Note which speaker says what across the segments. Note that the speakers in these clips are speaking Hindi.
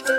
Speaker 1: हेलो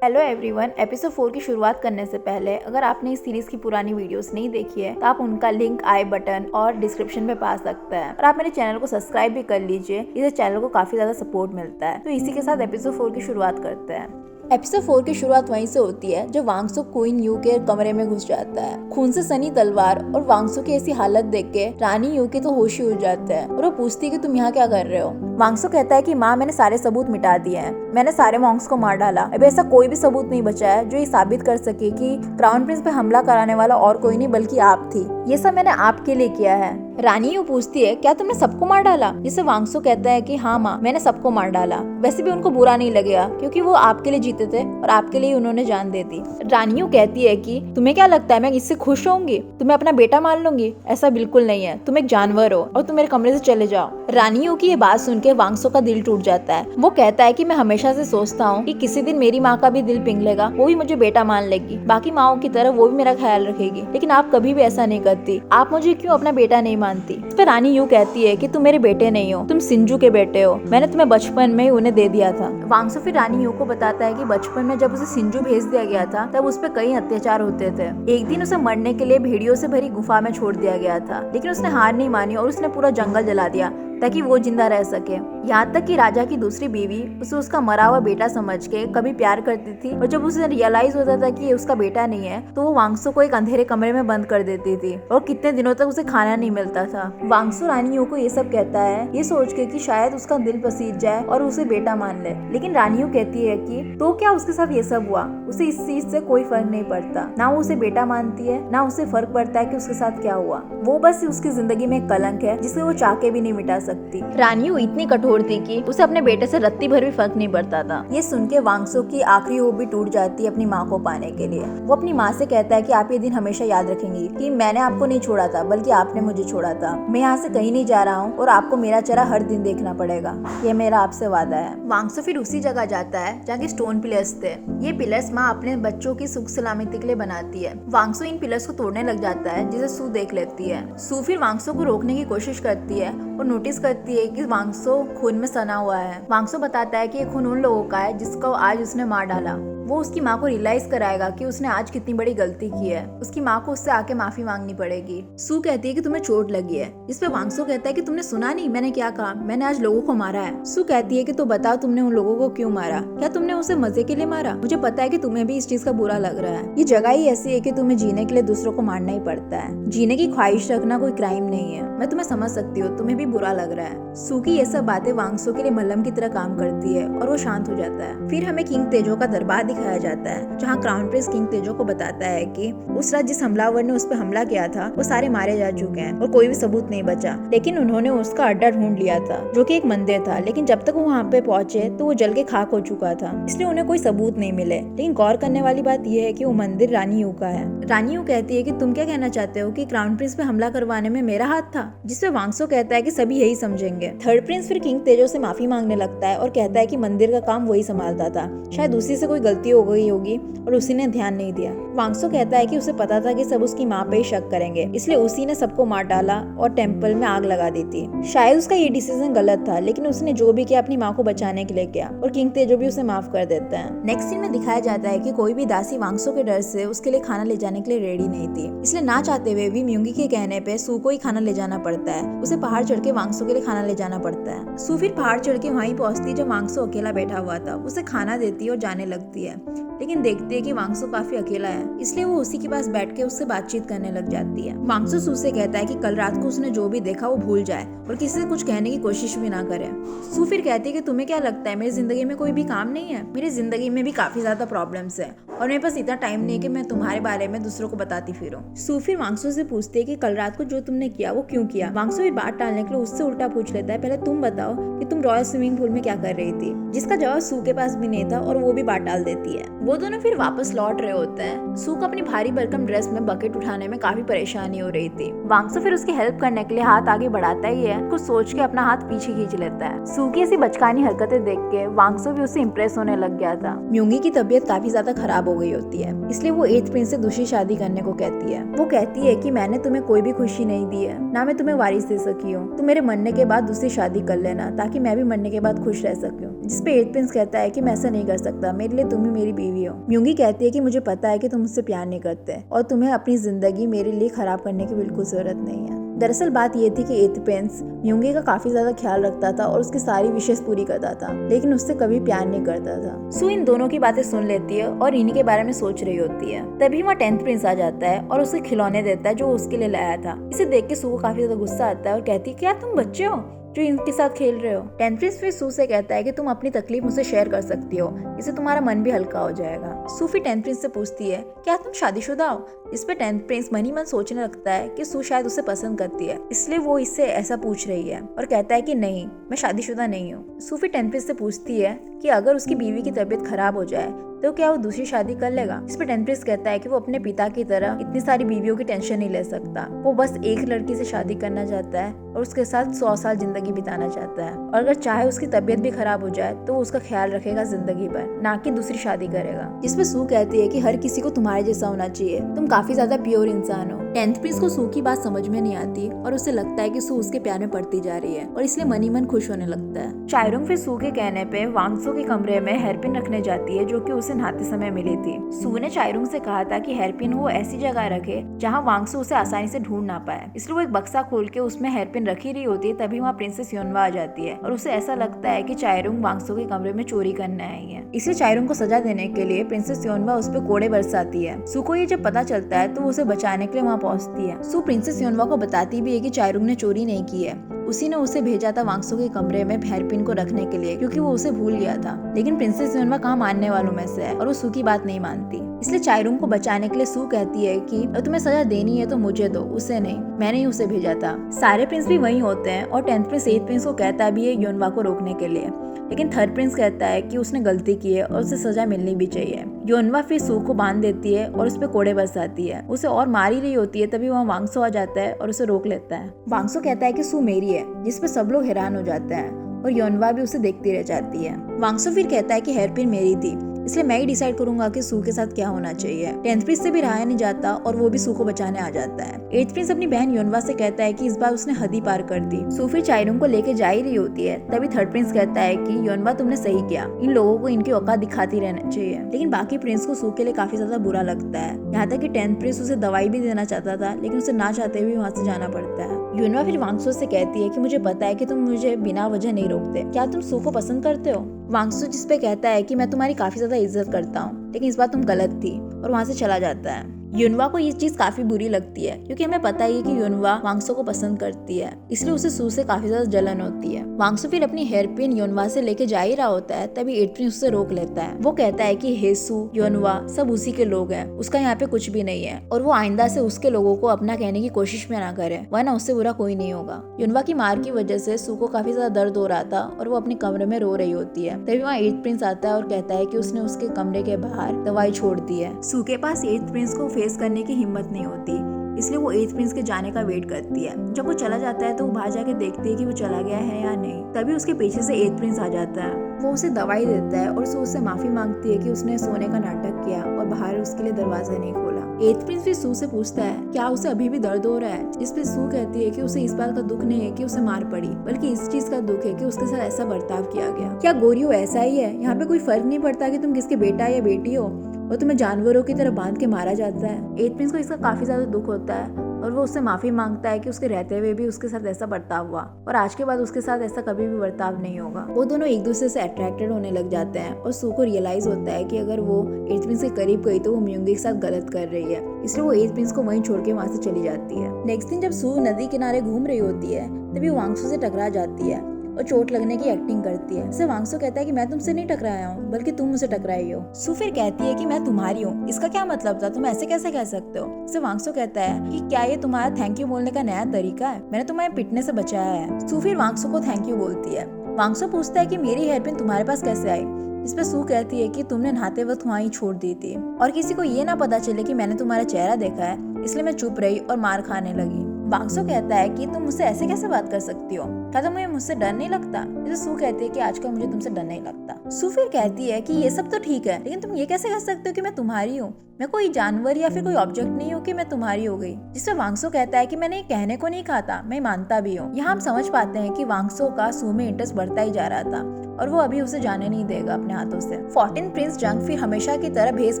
Speaker 1: एवरीवन, एपिसोड 4 की शुरुआत करने से पहले अगर आपने इस सीरीज की पुरानी वीडियोस नहीं देखी है तो आप उनका लिंक आई बटन और डिस्क्रिप्शन में पा सकते हैं। और आप मेरे चैनल को सब्सक्राइब भी कर लीजिए, इससे चैनल को काफी ज्यादा सपोर्ट मिलता है। तो इसी के साथ एपिसोड 4 की शुरुआत करते हैं। एपिसोड 4 की शुरुआत वहीं से होती है जब वांगसो क्वीन यू के कमरे में घुस जाता है। खून से सनी तलवार और वांगसो की ऐसी हालत देख के रानी यू के तो होश ही उड़ जाते हैं और वो पूछती है कि तुम यहाँ क्या कर रहे हो। वांगसो कहता है कि माँ, मैंने सारे सबूत मिटा दिए हैं, मैंने सारे मॉन्क्स को मार डाला। अब ऐसा कोई भी सबूत नहीं बचा है जो ये साबित कर सके कि क्राउन प्रिंस पे हमला कराने वाला और कोई नहीं बल्कि आप थी। ये सब मैंने आपके लिए किया है। रानी यू पूछती है, क्या तुमने सबको मार डाला? जिससे वांगसो कहता है कि हाँ माँ, मैंने सबको मार डाला। वैसे भी उनको बुरा नहीं लगेगा क्योंकि वो आपके लिए जीते थे और आपके लिए उन्होंने जान दे दी। रानी यू कहती है कि तुम्हें क्या लगता है मैं इससे खुश होंगी? तुम्हें अपना बेटा मान लूंगी? ऐसा बिल्कुल नहीं है, तुम एक जानवर हो और तुम मेरे कमरे से चले जाओ। रानी यू की ये बात सुन के वांगसो का दिल टूट जाता है। वो कहता है कि मैं हमेशा से सोचता हूँ कि किसी दिन मेरी माँ का भी दिल पिघलेगा, वो भी मुझे बेटा मान लेगी, बाकी माओ की तरह वो भी मेरा ख्याल रखेगी। लेकिन आप कभी भी ऐसा नहीं करती, आप मुझे क्यों अपना बेटा नहीं मानती? फिर रानी यू कहती है कि तुम मेरे बेटे नहीं हो, तुम सिंजू के बेटे हो, मैंने तुम्हें बचपन में ही उन्हें दे दिया था। वांगसो फिर रानी यू को बताता है कि बचपन में जब उसे सिंजू भेज दिया गया था तब उस पर कई अत्याचार होते थे। एक दिन उसे मरने के लिए भेड़ियों से भरी गुफा में छोड़ दिया गया था, लेकिन उसने हार नहीं मानी और उसने पूरा जंगल जला दिया ताकि वो जिंदा रह सके। यहाँ तक कि राजा की दूसरी बीवी उसे उसका मरा हुआ बेटा समझ के कभी प्यार करती थी और जब उसे रियलाइज होता था कि ये उसका बेटा नहीं है तो वो वांगसो को एक अंधेरे कमरे में बंद कर देती थी और कितने दिनों तक उसे खाना नहीं मिलता था। वांगसो रानी यू को ये सब कहता है ये सोच के कि शायद उसका दिल पसीज जाए और उसे बेटा मान ले। लेकिन रानी यू कहती है कि तो क्या उसके साथ ये सब हुआ, उसे इस चीज से कोई फर्क नहीं पड़ता। ना वो उसे बेटा मानती है, ना उसे फर्क पड़ता है कि उसके साथ क्या हुआ। वो बस उसकी जिंदगी में एक कलंक है जिसे वो चाह के भी नहीं मिटा सकती। रानी यू इतनी कठोर थी कि उसे अपने बेटे से रत्ती भर भी फर्क नहीं पड़ता था। ये सुन के वांगसो की आखिरी होप भी टूट जाती है अपनी माँ को पाने के लिए। वो अपनी माँ से कहता है कि आप ये दिन हमेशा याद रखेंगी कि मैंने आपको नहीं छोड़ा था बल्कि आपने मुझे छोड़ा था। मैं यहाँ से कहीं नहीं जा रहा हूँ और आपको मेरा चेहरा हर दिन देखना पड़ेगा, ये मेरा आपसे वादा है। वांगसो फिर उसी जगह जाता है जहाँ के स्टोन पिलर्स थे। ये पिलर्स माँ अपने बच्चों की सुख सलामती के लिए बनाती है। वांगसो इन पिलर्स को तोड़ने लग जाता है जिसे सू देख लेती है। सू फिर वांगसो को रोकने की कोशिश करती है और नोटिस करती है कि वांगसो खून में सना हुआ है। वांगसो बताता है कि ये खून उन लोगों का है जिसको आज उसने मार डाला। वो उसकी माँ को रियलाइज कराएगा कि उसने आज कितनी बड़ी गलती की है। उसकी माँ को उससे आके माफी मांगनी पड़ेगी। सू कहती है कि तुम्हें चोट लगी है, इस पे वांगसो कहता है कि तुमने सुना नहीं मैंने क्या कहा, मैंने आज लोगों को मारा है। सू कहती है कि तो बताओ तुमने उन लोगों को क्यों मारा, क्या तुमने उसे मजे के लिए मारा? मुझे पता है कि तुम्हें भी इस चीज का बुरा लग रहा है। ये जगह ही ऐसी है कि तुम्हें जीने के लिए दूसरों को मारना ही पड़ता है। जीने की ख्वाहिश रखना कोई क्राइम नहीं है। मैं तुम्हें समझ सकती हूँ, तुम्हें भी बुरा लग रहा है। सू की ये सब बातें वांगसो के लिए मलहम की तरह काम करती है और वो शांत हो जाता है। फिर हमें किंग तेजो का दरबार दिखाया जाता है जहाँ क्राउन प्रिंस किंग तेजो को बताता है कि उस रात जिस हमलावर ने उस पर हमला किया था वो सारे मारे जा चुके हैं और कोई भी सबूत नहीं बचा। लेकिन उन्होंने उसका अड्डा ढूंढ लिया था जो कि एक मंदिर था, लेकिन जब तक वो वहाँ पे पहुंचे तो वो जल के खाक हो चुका था, इसलिए उन्हें कोई सबूत नहीं मिले। लेकिन गौर करने वाली बात यह है कि वो मंदिर रानी यू का है। रानी यू कहती है कि तुम क्या कहना चाहते हो कि क्राउन प्रिंस पे हमला करवाने में मेरा हाथ था? जिसपे वांगसो कहता है कि सभी यही समझेंगे। थर्ड प्रिंस फिर किंग तेजो से माफी मांगने लगता है और कहता है कि मंदिर का काम वही संभालता था, शायद उसी से कोई गलती हो गई होगी और उसी ने ध्यान नहीं दिया। वांगसो कहता है कि उसे पता था कि सब उसकी माँ पे ही शक करेंगे, इसलिए उसी ने सबको मार डाला और टेम्पल में आग लगा दी थी। शायद उसका ये डिसीजन गलत था, लेकिन उसने जो भी किया अपनी माँ को बचाने के लिए किया और किंग तेजो भी उसे माफ कर देता है। नेक्स्ट सीन में दिखाया जाता है कि कोई भी दासी वांगसो के डर से उसके लिए खाना ले जाने के लिए रेडी नहीं थी, इसलिए ना चाहते हुए भी म्यूंगी के कहने पे सू को ही खाना ले जाना पड़ता है। उसे पहाड़ चढ़ के वांगसो के लिए खाना ले जाना पड़ता है। सू फिर पहाड़ चढ़ के वहीं पहुंचती जब वांगसो अकेला बैठा हुआ था। उसे खाना देती है और जाने लगती है, लेकिन देखती है कि वांगसो काफी अकेला है, इसलिए वो उसी के पास बैठ के उससे बातचीत करने लग जाती है। वांगसो सू से कहता है कि कल रात को उसने जो भी देखा वो भूल जाए और किसी से कुछ कहने की कोशिश भी ना करे। सू फिर कहती है कि तुम्हें क्या लगता है मेरी जिंदगी में कोई भी काम नहीं है? मेरी जिंदगी में भी काफी ज्यादा प्रॉब्लम्स है और मेरे पास इतना टाइम नहीं है कि मैं तुम्हारे बारे में दूसरों को बताती फिरूं। सू फिर वांगसो से पूछती है कि कल रात को जो तुमने किया वो क्यों किया? वांगसो फिर बात टालने के लिए उससे उल्टा पूछ लेता है, पहले तुम बताओ कि तुम रॉयल स्विमिंग पूल में क्या कर रही थी? जिसका जवाब सू के पास भी नहीं था और वो भी बात टाल देती है। वो वो दोनों फिर वापस लौट रहे होते हैं। सू को अपनी भारी भरकम ड्रेस में बकेट उठाने में काफी परेशानी हो रही थी। वांगसो फिर उसकी हेल्प करने के लिए हाथ आगे बढ़ाता ही है, कुछ सोच के अपना हाथ पीछे खींच लेता है। सू की ऐसी बचकानी हरकतें देख के वांगसो भी उससे इम्प्रेस होने लग गया था। म्यूंगी की तबीयत काफी ज्यादा खराब हो गई होती है, इसलिए वो 8th प्रिंस से दूसरी शादी करने को कहती है। वो कहती है कि मैंने तुम्हें कोई भी खुशी नहीं दी है, ना मैं तुम्हें वारिस दे सकी हूँ। तुम मेरे मरने के बाद दूसरी शादी कर लेना ताकि मैं भी मरने के बाद खुश रह सकूं। जिसपे 8th प्रिंस कहता है कि मैं ऐसा नहीं कर सकता, मेरे लिए तुम ही मेरी बीवी हो। म्यूंगी कहती है कि मुझे पता है कि तुम मुझसे प्यार नहीं करते और तुम्हें अपनी जिंदगी मेरे लिए खराब करने की बिल्कुल जरूरत नहीं है। दरअसल बात ये थी कि 8th प्रिंस म्यूंगी का काफी ज्यादा ख्याल रखता था और उसकी सारी विशेष पूरी करता था, लेकिन उससे कभी प्यार नहीं करता था। सू इन दोनों की बातें सुन लेती है और इन्हीं के बारे में सोच रही होती है। तभी वहाँ 10th प्रिंस आ जाता है और उसे खिलौने देता है जो उसके लिए लाया था। इसे देख के सू को काफी ज्यादा गुस्सा आता है और कहती है क्या तुम बच्चे हो जो इनके साथ खेल रहे हो। 10th प्रिंस फिर सू से कहता है कि तुम अपनी तकलीफ मुझसे शेयर कर सकती हो, इससे तुम्हारा मन भी हल्का हो जाएगा। सू फिर 10th प्रिंस से पूछती है क्या तुम शादीशुदा हो। इस पे 10th प्रिंस मन ही मन सोचने लगता है कि सू शायद उसे पसंद करती है, इसलिए वो इससे ऐसा पूछ रही है और कहता है कि नहीं, मैं शादीशुदा नहीं हूँ। सू फिर 10th प्रिंस से पूछती है कि अगर उसकी बीवी की तबीयत खराब हो जाए तो क्या वो दूसरी शादी कर लेगा। इस पर 10th प्रिंस कहता है कि वो अपने पिता की तरह इतनी सारी बीवियों की टेंशन नहीं ले सकता। वो बस एक लड़की से शादी करना चाहता है और उसके साथ 100 साल जिंदगी बिताना चाहता है, और अगर चाहे उसकी तबीयत भी खराब हो जाए तो वो उसका ख्याल रखेगा जिंदगी भर, ना कि दूसरी शादी करेगा। जिसपे सू कहती है कि हर किसी को तुम्हारे जैसा होना चाहिए, तुम काफी ज्यादा प्योर इंसान हो। 10th प्रिंस को सू की बात समझ में नहीं आती और उसे लगता है कि सू उसके प्यार में पड़ती जा रही है और इसलिए मन ही मन खुश होने लगता है। चायरुंग फिर सू के कहने पे वांगसो के कमरे में हेयरपिन रखने जाती है जो कि उसे नहाते समय मिली थी। सू ने चायरुंग से कहा था कि हेयरपिन वो ऐसी जगह रखे जहाँ वांगसो उसे आसानी से ढूंढ ना पाए, इसलिए वो एक बक्सा खोल के उसमें हेयरपिन रखी रही होती है। तभी वहाँ प्रिंसेस योनवा आ जाती है और उसे ऐसा लगता है कि चायरुंग वांगसो के कमरे में चोरी करने आई है, इसलिए चायरुंग को सजा देने के लिए प्रिंसेस योनवा उस पर कोड़े बरसाती है। सू को ये जब पता चलता है तो वो उसे बचाने के लिए वहाँ पहुँचती है। सू प्रिंसेस योनवा को बताती भी है कि चायरुंग ने चोरी नहीं की है, उसी ने उसे भेजा था वांगसो के कमरे में हेयरपिन को रखने के लिए क्योंकि वो उसे भूल गया था। लेकिन प्रिंसेस योनवा कहाँ मानने वालों में से है और वो सू की बात नहीं मानती, इसलिए चायरुंग को बचाने के लिए सू कहती है कि अगर तुम्हें सजा देनी है तो मुझे दो, उसे नहीं, मैंने ही उसे भेजा था। सारे प्रिंस भी वहीं होते हैं और 10th प्रिंस 8th प्रिंस को कहता भी है योनवा को रोकने के लिए, लेकिन 3rd प्रिंस कहता है कि उसने गलती की है और उसे सजा मिलनी भी चाहिए। योनवा फिर सू को बांध देती है और उस पर कोड़े बरसाती है, उसे और मार ही रही होती है। तभी वहाँ वांगसो आ जाता है और उसे रोक लेता है। वांगसो कहता है कि सू मेरी है, जिसपे सब लोग हैरान हो जाते हैं और योनवा भी उसे देखती रह जाती है। वांगसो फिर कहता है कि हेयरपिन मेरी थी, इसलिए मैं ही डिसाइड करूंगा कि सू के साथ क्या होना चाहिए। 10th प्रिंस से भी रहा नहीं जाता और वो भी सू को बचाने आ जाता है। 8th प्रिंस अपनी बहन योनवा से कहता है कि इस बार उसने हद ही पार कर दी। सू फिर चायरुंग को लेके जा ही रही होती है, तभी 3rd प्रिंस कहता है कि योनवा तुमने सही किया, इन लोगों को इनकी औकात दिखाती रहना चाहिए। लेकिन बाकी प्रिंस को सू के लिए काफी ज्यादा बुरा लगता है, यहाँ तक कि 10th प्रिंस उसे दवाई भी देना चाहता था, लेकिन उसे ना चाहते हुए वहाँ से जाना पड़ता है। योनवा फिर वांगसो से कहती है कि मुझे पता है कि तुम मुझे बिना वजह नहीं रोकते, क्या तुम सू को पसंद करते हो। वांगसो जिस पे कहता है कि मैं तुम्हारी काफी ज्यादा इज्जत करता हूँ, लेकिन इस बार तुम गलत थी, और वहाँ से चला जाता है। योनवा को ये चीज काफी बुरी लगती है क्योंकि हमें पता ही है कि योनवा वांगसो को पसंद करती है, इसलिए उसे सू से काफी ज्यादा जलन होती है। वांगसो फिर अपनी हेयरपिन योनवा से लेके जा ही रहा होता है, तभी 8th प्रिंस उसे रोक लेता है। वो कहता है कि हे सू, योनवा सब उसी के लोग हैं, उसका यहाँ पे कुछ भी नहीं है, और वो आइंदा से उसके लोगों को अपना कहने की कोशिश में ना करे, वरना उससे बुरा कोई नहीं होगा। योनवा की मार की वजह से सू को काफी ज्यादा दर्द हो रहा था और वो अपने कमरे में रो रही होती है। तभी वहाँ 8th प्रिंस आता है और कहता है कि उसने उसके कमरे के बाहर दवाई छोड़ दी है। सू के पास 8th प्रिंस को फेस करने की हिम्मत नहीं होती, इसलिए वो 8th प्रिंस के जाने का वेट करती है। जब वो चला जाता है तो वो बाहर जाके देखती है कि वो चला गया है या नहीं। तभी उसके पीछे से 8th प्रिंस आ जाता है, वो उसे दवाई देता है और सू उससे माफी मांगती है कि उसने सोने का नाटक किया और बाहर उसके लिए दरवाजा नहीं खोला। 8th प्रिंस फिर सू से पूछता है क्या उसे अभी भी दर्द हो रहा है, जिस पे सू कहती है कि उसे इस बात का दुख नहीं है कि उसे मार पड़ी, बल्कि इस चीज का दुख है कि उसके साथ ऐसा बर्ताव किया गया। क्या गोरियो ऐसा ही है, यहाँ पे कोई फर्क नहीं पड़ता कि तुम किसके बेटा या बेटी हो और तुम्हें जानवरों की तरह बांध के मारा जाता है। 8th प्रिंस को इसका काफी ज्यादा दुख होता है और वो उससे माफी मांगता है कि उसके रहते हुए भी उसके साथ ऐसा बर्ताव हुआ और आज के बाद उसके साथ ऐसा कभी भी बर्ताव नहीं होगा। वो दोनों एक दूसरे से अट्रैक्टेड होने लग जाते हैं और सू को रियलाइज होता है कि अगर वो 8th प्रिंस के करीब गई तो वो म्यूंगी के साथ गलत कर रही है, इसलिए वो 8th प्रिंस को वहीं छोड़ के वहाँ से चली जाती है। नेक्स्ट दिन जब सू नदी किनारे घूम रही होती है तभी वो वांगसो से टकरा जाती है और चोट लगने की एक्टिंग करती है। इससे वांगसो कहता है कि मैं तुमसे नहीं टकराया हूँ, बल्कि तुम मुझे टकराई हो। सू फिर कहती है कि मैं तुम्हारी हूँ, इसका क्या मतलब था, तुम ऐसे कैसे कह सकते हो। इससे वांगसो कहता है कि क्या ये तुम्हारा थैंक यू बोलने का नया तरीका है, मैंने तुम्हें पिटने से बचाया है। सू फिर वांगसो को थैंक यू बोलती है। वांगसो पूछता है कि मेरी हेयरपिन तुम्हारे पास कैसे आई। जिसपे सू कहती है कि तुमने नहाते वक्त वहाँ ही छोड़ दी थी और किसी को ये ना पता चले कि मैंने तुम्हारा चेहरा देखा है, इसलिए मैं चुप रही और मार खाने लगी। वांगसो कहता है कि तुम मुझसे ऐसे कैसे बात कर सकती हो, क्या तुम्हें मुझसे डर नहीं लगता? जैसे सू कहती है कि आजकल मुझे तुमसे डर नहीं लगता। सू फिर कहती है कि ये सब तो ठीक है, लेकिन तुम ये कैसे कह सकते हो कि मैं तुम्हारी हूँ? मैं कोई जानवर या फिर कोई ऑब्जेक्ट नहीं हूँ कि मैं तुम्हारी हो गई। जिससे वांगसो कहता है कि मैंने ये कहने को नहीं कहा था, मैं मानता भी हूँ। यहाँ हम समझ पाते हैं कि वांगसो का सू में इंटरेस्ट बढ़ता ही जा रहा था और वो अभी उसे जाने नहीं देगा अपने हाथों से। 14 प्रिंस जंग फिर हमेशा की तरह भेस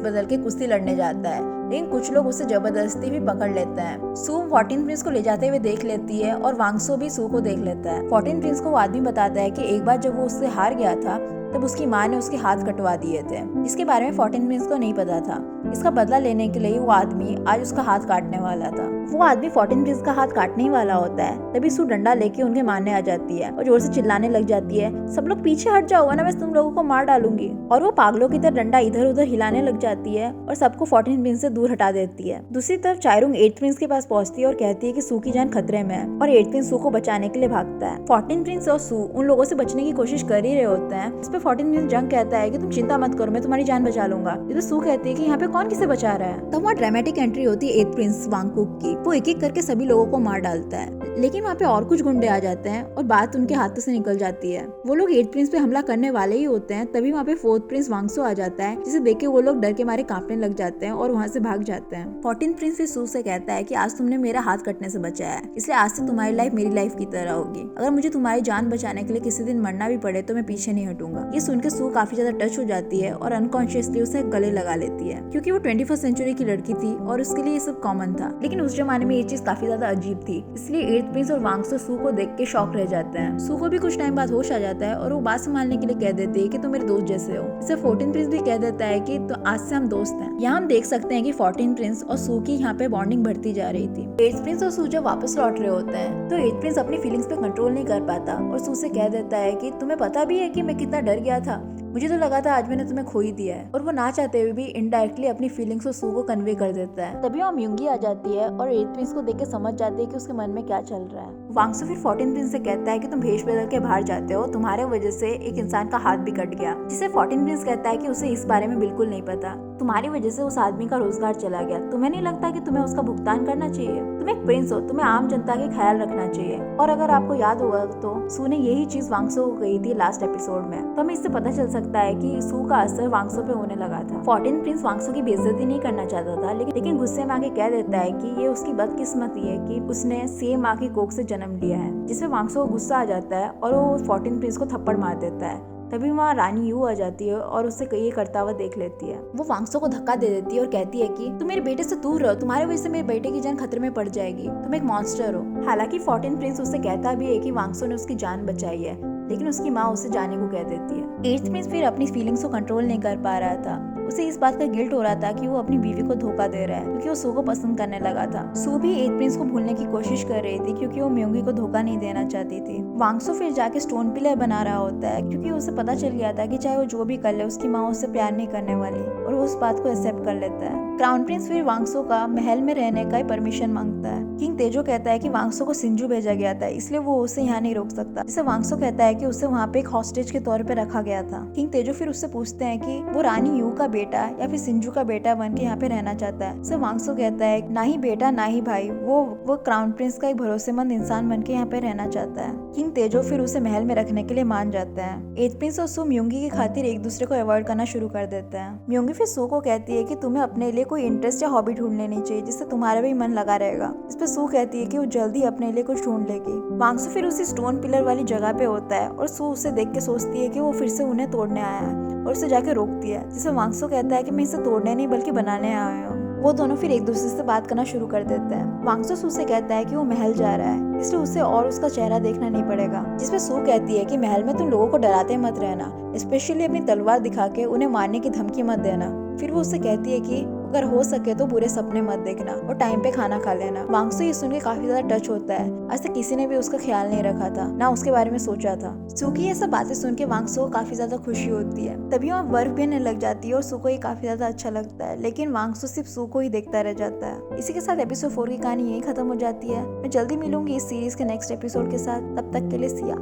Speaker 1: बदल के कुश्ती लड़ने जाता है, लेकिन कुछ लोग उसे जबरदस्ती भी पकड़ लेते हैं। सू 14 प्रिंस को ले जाते हुए देख लेती है और वांगसो भी सू को देख लेता है। 14 प्रिंस को वो आदमी बताता है कि एक बार जब वो उससे हार गया था तब उसकी माँ ने उसके हाथ कटवा दिए थे। इसके बारे में 14 प्रिंस को नहीं पता था। इसका बदला लेने के लिए वो आदमी आज उसका हाथ काटने वाला था। वो आदमी 14 प्रिंस का हाथ काटने ही वाला होता है, तभी सू डंडा लेके उनके मारने आ जाती है और जोर से चिल्लाने लग जाती है, सब लोग पीछे हट जाओ वरना मैं तुम लोगों को मार डालूंगी। और वो पागलों की तरह डंडा इधर उधर हिलाने लग जाती है और सबको 14 प्रिंस से दूर हटा देती है। दूसरी तरफ चायरुंग 8th प्रिंस के पास पहुंचती है और कहती है कि सू की जान खतरे में है और 8th प्रिंस सू को बचाने के लिए भागता है। 14 प्रिंस और सू उन लोगों से बचने की कोशिश कर ही रहे होते हैं। इस पे 14 प्रिंस जंग कहता है कि तुम चिंता मत करो, मैं तुम्हारी जान बचा लूंगा। तो सू कहती है कि यहाँ पे कौन किसे बचा रहा है। तब वहाँ ड्रामेटिक एंट्री होती है 8th प्रिंस वांगकुक की। वो एक एक करके सभी लोगों को मार डालता है, लेकिन वहाँ पे और कुछ गुंडे आ जाते हैं और बात उनके हाथों से निकल जाती है। वो लोग 8th प्रिंस पे हमला करने वाले ही होते हैं, तभी वहाँ पे 4th प्रिंस वांगसो आ जाता है, जिसे देख के वो लोग डर के मारे कांपने लग जाते हैं और वहाँ से भाग जाते हैं। 14 प्रिंस फिर सू से कहता है कि आज तुमने मेरा हाथ कटने से बचाया है, इसलिए आज से तुम्हारी लाइफ मेरी लाइफ की तरह होगी। अगर मुझे तुम्हारी जान बचाने के लिए किसी दिन मरना भी पड़े तो मैं पीछे नहीं हटूंगा। ये सुन के सू काफी ज्यादा टच हो जाती है और अनकॉन्शियसली उसे गले लगा लेती है, क्योंकि वो 21st सेंचुरी की लड़की थी और उसके लिए ये सब कॉमन था। लेकिन उस जमाने में ये चीज काफी ज्यादा अजीब थी, इसलिए 8th प्रिंस और वांगसो सू को देख के शॉक रह जाते हैं। सू को भी कुछ टाइम बाद होश आ जाता है और वो बात संभालने के लिए कह देते हैं कि तुम मेरे दोस्त जैसे हो। इससे 14 प्रिंस भी कह देता है कि तो आज से हम दोस्त हैं। यहाँ हम देख सकते हैं कि 14 प्रिंस और सू की यहाँ पे बॉन्डिंग बढ़ती जा रही थी। 8th प्रिंस और सू जब वापस लौट रहे होते हैं तो 8th प्रिंस अपनी फीलिंग्स पे कंट्रोल नहीं कर पाता और सू से कह देता है कि तुम्हें पता भी है कि मैं कितना डर गया था, मुझे तो लगा था आज मैंने तुम्हें खो ही दिया है। और वो ना चाहते हुए भी इनडायरेक्टली अपनी फीलिंग्स को सू को कन्वे कर देता है। तभी वहाँ म्यूंगी आ जाती है और 8th प्रिंस को देख के समझ जाती है कि उसके मन में क्या चल रहा है। वांगसो फिर 14 प्रिंस से कहता है कि तुम भेष बदल के बाहर जाते हो, तुम्हारे वजह से एक इंसान का हाथ भी कट गया। जिसे 14 प्रिंस कहता है कि उसे इस बारे में बिल्कुल नहीं पता, तुम्हारी वजह से उस आदमी का रोजगार चला गया, तुम्हें नहीं लगता कि तुम्हें उसका भुगतान करना चाहिए? तुम एक प्रिंस हो, तुम्हें आम जनता के ख्याल रखना चाहिए। और अगर आपको याद होगा तो सू ने यही चीज वांगसो को कही थी लास्ट एपिसोड में, तो हमें इससे पता चल सकता है कि सू का असर वांगसो पे होने लगा था। 14 प्रिंस वांगसो की बेइज्जती नहीं करना चाहता था, लेकिन गुस्से में आके कह देता है कि ये उसकी बदकिस्मती है कि उसने सेम माँ की कोख से जन्म लिया है। जिससे वांगसो को गुस्सा आ जाता है और वो 14 प्रिंस को थप्पड़ मार देता है। तभी वहाँ रानी यू आ जाती है और उससे ये करता हुआ देख लेती है। वो वांगसो को धक्का दे देती है और कहती है कि तुम मेरे बेटे से दूर रहो, तुम्हारे वजह से मेरे बेटे की जान खतरे में पड़ जाएगी, तुम एक मॉन्स्टर हो। हालांकि 14 प्रिंस उससे कहता भी है कि वांगसो ने उसकी जान बचाई है, लेकिन उसकी माँ उसे जाने को कह देती है। 8th प्रिंस फिर अपनी फीलिंग्स को कंट्रोल नहीं कर पा रहा था। उसे इस बात का गिल्ट हो रहा था कि वो अपनी बीवी को धोखा दे रहा है, क्योंकि वो सू को पसंद करने लगा था। सू भी 8th प्रिंस को भूलने की कोशिश कर रही थी, क्योंकि वो म्यूंगी को धोखा नहीं देना चाहती थी। वांगसो फिर जाके स्टोन पिलर बना रहा होता है, क्योंकि उसे पता चल गया था कि चाहे वो जो भी कर ले उसकी माँ उससे प्यार नहीं करने वाली, और वो उस बात को एक्सेप्ट कर लेता है। क्राउन प्रिंस फिर वांगसो का महल में रहने का परमिशन मांगता है। किंग तेजो कहता है कि वांगसो को सिंजू भेजा गया था, इसलिए वो उसे यहाँ नहीं रोक सकता। जिसे वांगसो कहता है कि उसे वहाँ पे एक हॉस्टेज के तौर पे रखा गया था। किंग तेजो फिर उससे पूछते हैं कि वो रानी यू का बेटा या फिर सिंजू का बेटा बन के यहाँ पे रहना चाहता है। जिसे वांगसो कहता है ना ही बेटा ना ही भाई, वो क्राउन प्रिंस का एक भरोसेमंद इंसान बन के यहाँ पे रहना चाहता है। किंग तेजो फिर उसे महल में रखने के लिए मान जाता है। 8th प्रिंस और सू म्यूंगी की खातिर एक दूसरे को अवॉइड करना शुरू कर देते हैं। म्यूंगी फिर सू को कहती है कि तुम्हें अपने लिए कोई इंटरेस्ट या हॉबी ढूंढ लेनी चाहिए, जिससे तुम्हारा भी मन लगा रहेगा। इस पे सू कहती है कि वो जल्दी अपने लिए कुछ ढूंढ लेगी। वांगसो फिर उसी स्टोन पिलर वाली जगह पे होता है और सू उसे देख के सोचती है कि वो फिर से उन्हें तोड़ने आया है और उसे जाके रोकती है। जिसे वांगसो कहता है कि मैं इसे तोड़ने नहीं बल्कि बनाने आया हूँ। वो दोनों फिर एक दूसरे से बात करना शुरू कर देते हैं। वांगसो सू से कहता है कि वो महल जा रहा है, इसलिए उसे और उसका चेहरा देखना नहीं पड़ेगा। जिसपे सू कहती है कि महल में तुम लोगों को डराते मत रहना, स्पेशली अपनी तलवार दिखा के उन्हें मारने की धमकी मत देना। फिर वो उससे कहती है कि अगर हो सके तो बुरे सपने मत देखना और टाइम पे खाना खा लेना। वांगसो ये सुन के काफी ज्यादा टच होता है। आज तक किसी ने भी उसका ख्याल नहीं रखा था, ना उसके बारे में सोचा था। सू की ये सब बातें सुन के वांगसो को काफी ज्यादा खुशी होती है। तभी वहाँ बर्फ भी आने लग जाती है और सू को ये काफी ज्यादा अच्छा लगता है, लेकिन वांगसो सिर्फ सू को ही देखता रह जाता है। इसी के साथ एपिसोड 4 की कहानी यही खत्म हो जाती है। मैं जल्दी मिलूंगी इस सीरीज के नेक्स्ट एपिसोड के साथ, तब तक के लिए सिया।